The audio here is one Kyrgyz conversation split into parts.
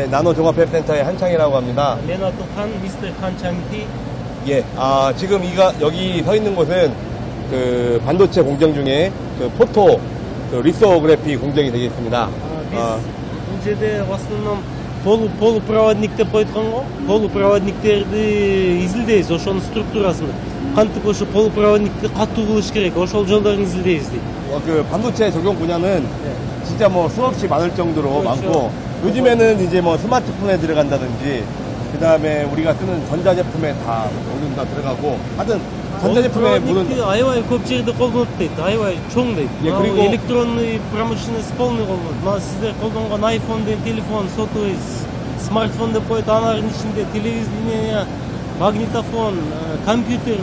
나노 종합회센터의 한창이라고 합니다. 미스터 한창티. 예, 지금 여기 서 있는 곳은 그 반도체 공정 중에 그 포토 리소그래피 공정이 되겠습니다. 이제 в основном полупроводниктер қойдқан ғой. Полупроводниктерді изілдейіз, ошоның структурасын. Қантып ошо полупроводникті қатты қылыш керек, ошол жолдарын изілдейіз дейді. 그 반도체 적용 분야는 진짜 뭐 수없이 많을 정도로 많고, 요즘에는 이제 뭐 스마트폰에 들어간다든지, 그 다음에 우리가 쓰는 전자제품에 다 모두 다 들어가고, 하여튼 전자제품에 모든 아이와이 көп жерде қолданылып дейді, 아이와이 чоң дейді. 예, 그리고 электронный промышленность полный қолданылады. Мына сіздер қолданған айфон деген телефон, сотовый смартфон деп қойды, ананың ішінде телевидение, магнитофон, компьютер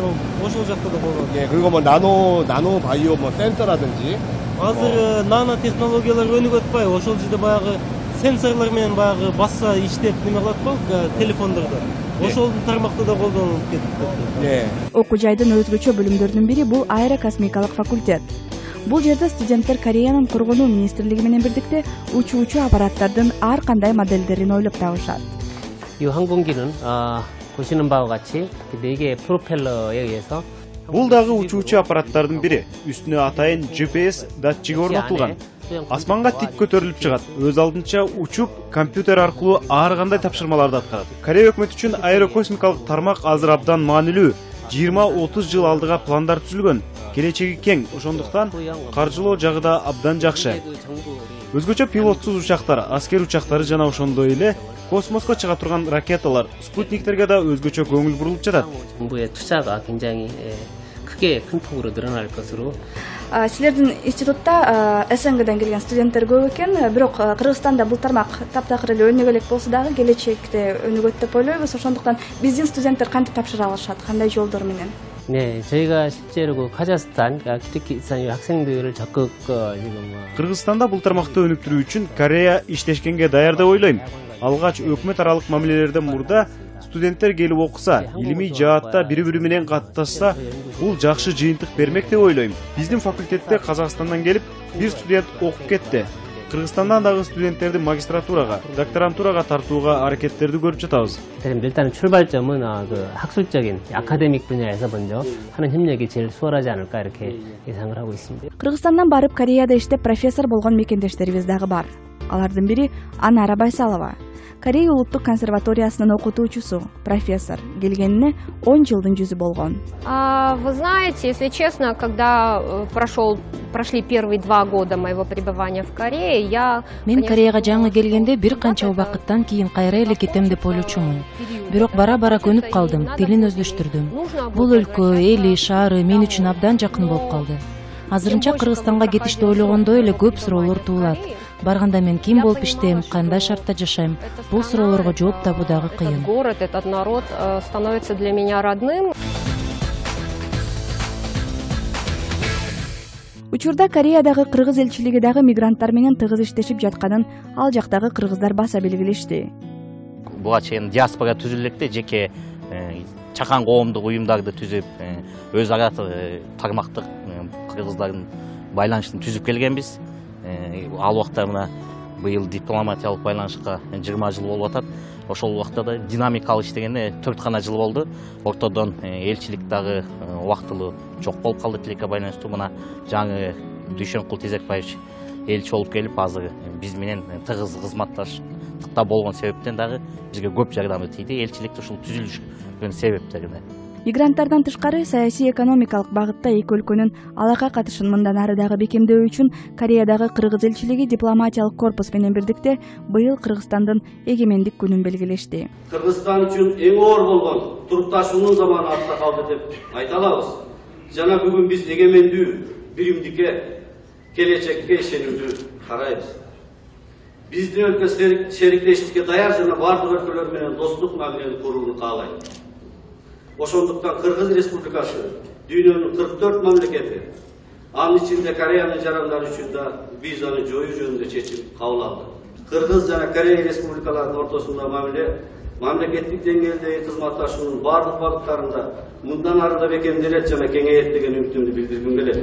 ошол жақта да қолданылады. 예, 그리고 뭐 나노 바이오 뭐 센서라든지. Азыр нано технологиялар өнүгүп атпайбы? Ошол жерде баягы сенсорлор менен баягы басса иштеп неме кылат го телефондордо. Ошол тармакта да колдонулуп кетти. Окуу жайдын өзгөчө бөлүмдөрүнүн бири бул аэрокосмикалык факультет. Бул жерде студенттер Кореянын коргонуу министрлиги менен бирдикте учуучу аппараттардын ар кандай моделдерин ойлоп табышат. 이 항공기는 보시는 바와 같이 4개의 프로펠러에 의해서 Бул дагы учуучу аппараттардын бири. Үстүнө атайын GPS датчиги орнотулган. Асманга тик көтөрүлүп чыгат. Өз алдынча учуп, компьютер аркылуу ар кандай тапшырмаларды аткарат. Корея өкмөтү үчүн аэрокосмикалык тармак азыр абдан маанилүү. 20-30 жыл алдыга пландар түзүлгөн. Келечеги кең, ошондуктан каржылоо жагы да абдан жакшы. Өзгөчө пилотсуз учактар, аскер учактары жана ошондой эле космоско чыга турган ракеталар, спутниктерге да өзгөчө көңүл бурулуп жатат. 정부의 투자가 굉장히 크게 큰 폭으로 늘어날 것으로. Силердин институтта СНГден келген студенттер көп экен, бирок Кыргызстанда бул тармак таптакыр эле өнүгө элек болсо дагы келечекте өнүгөт деп ойлойбуз. Ошондуктан биздин студенттер кантип тапшыра алышат, кандай жолдор менен? 네, 저희가 실제로 그 카자흐스탄, 키르기스탄 학생들을 적극 지금 Кыргызстанда бул тармакты өнүктүрүү үчүн Корея иштешкенге даяр деп ойлойм. Алгач өкмөт аралык мамилелерден мурда студенттер келип окуса, илимий жаатта бири-бири менен катташса, бул жакшы жыйынтык бермек деп ойлойм. Биздин факультетте Казакстандан келип бир студент окуп кетти. Кыргызстандан дагы студенттерди магистратурага, докторантурага тартууга аракеттерди көрүп жатабыз. 일단은 출발점은 그 학술적인 아카데믹 분야에서 먼저 하는 협력이 제일 수월하지 않을까 이렇게 예상을 하고 있습니다. Кыргызстандан барып Кореяда иштеп профессор болгон мекендештерибиз дагы бар. Алардын бири Анара Байсалова. Корея улуттук консерваториясынын окутуучусу, профессор. Келгенине 10 жылдын жүзү болгон. Вы знаете, если честно, когда прошли первые 2 года моего пребывания в Корее, Мен Кореяга жаңы келгенде бир канча убакыттан кийин кайра эле кетем деп ойлочумун. Бирок бара-бара көнүп калдым, тилин өздөштүрдүм. Бул өлкө, эли, шаары мен үчүн абдан жакын болуп калды. Азырынча Кыргызстанга кетишти ойлогондой эле көп суроолор туулат. Барганда мен ким болуп иштейм, кандай шартта жашайм? Бул суроолорго жооп табуу дагы кыйын. Город, этот народ становится для меня родным. Учурда Кореядагы кыргыз элчилиги дагы мигранттар менен тыгыз иштешип жатканын ал жактагы кыргыздар баса белгилешти. Буга чейин диаспора түзүлүп электе, жеке чакан коомдук уюмдарды түзүп, өз ара тармактык кыргыздардын байланышын түзүп келгенбиз. Ал убакта мына быйыл дипломатиялык байланышка 20 жыл болуп атат. Ошол убакта да динамикалык иштегенде 4 гана жыл болду. Ортодон элчилик дагы убактылуу жок болуп калды тилекке байланыштуу. Мына жаңы Дүйшөнкул Тезекбаевич элчи болуп келип, азыр биз менен тыгыз кызматташтыкта болгон себептен дагы бизге көп жардамы тийди. Элчиликти ушул түзүлүшүнүн себептерине. Мигранттардан тышкары саясий экономикалык багытта эки өлкөнүн алака катышын мындан ары дагы бекемдөө үчүн Кореядагы кыргыз элчилиги дипломатиялык корпус менен бирдикте быйыл Кыргызстандын эгемендик күнүн белгилешти. Кыргызстан үчүн эң оор болгон турукташуунун заманы артта калды деп айта алабыз. Жана бүгүн биз эгемендүү, биримдикке, келечекке ишенүүдө карайбыз. Биздин өлкө шериктештикке даяр жана бардык өлкөлөр менен достук мамилени курууну каалайт. Ошондуктан Кыргыз Республикасы дүйнөнүн 44 мамлекети, анын ичинде Кореянын жарандары үчүн да визаны жоюу жөнүндө чечим кабыл алды. Кыргыз жана Корея республикаларынын ортосунда мамлекеттик деңгээлдеги кызматташуунун бардык багыттарында мындан ары да бекемделет жана кеңейет деген үмүтүмдү билдиргим келет.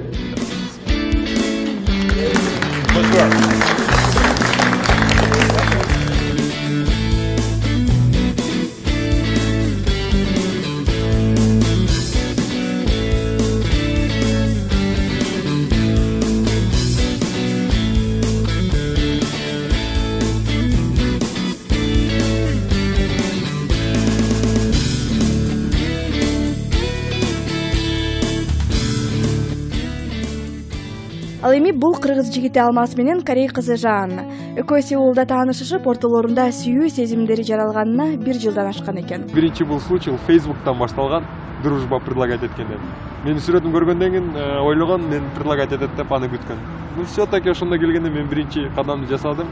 Ал эми бул кыргыз жигити Алмаз менен корей кызы Жанна. Экөө Сеулда таанышышып, ортолорунда сүйүү сезимдери жаралганына 1 жылдан ашкан экен. Биринчи бул случай Facebook'tan башталган, дружба предлагать эткенден. Менин сүрөтүм көргөндөн кийин ойлогон, мен предлагать этет деп аны күткөн. Ну все таки ошондо келгенде мен биринчи кадамды жасадым.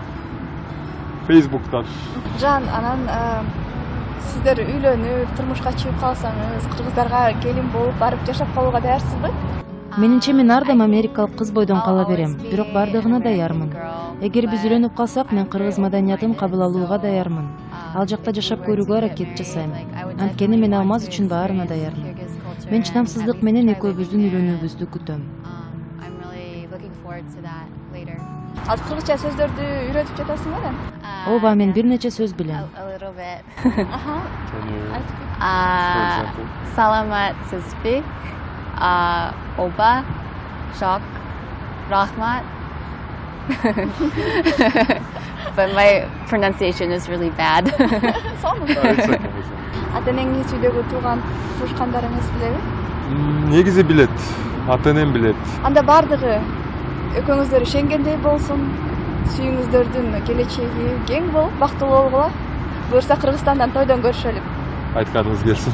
Facebook'tan. Жан, анан сиздер үйлөнүп, турмушка чыгып калсаңыз, кыргыздарга келин болуп барып жашап калууга даярсызбы? Менимче мен ардам америкалык кыз бойдон кала берем, бирок бардыгына даярмын. Эгер биз үйлөнүп калсак, мен кыргыз маданиятын кабыл алууга даярмын. Ал жакта жашап көрүүгө аракет жасайм. Анткени мен Алмаз үчүн баарына даярмын. Мен чыдамсыздык менен экөөбүздүн үйлөнүүбүздү күтөм. Ал кыргызча сөздөрдү үйрөтүп жатасың беле? Ооба, мен бир нече сөз билем. Саламатсызбы. Оба, жок, рахмат. But my pronunciation is really bad. Ата-энеңиз үйдөгү тууган туушкандарыңыз билеби? Негизи билет, ата-энем билет. Анда бардыгы экөөңүздөр ишенгендей болсун, сүйүүңүздөрдүн келечеги кең болуп, бактылуу болгула. Буюрса Кыргызстандан тойдон көрүшөлү. Айтканыңыз келсин.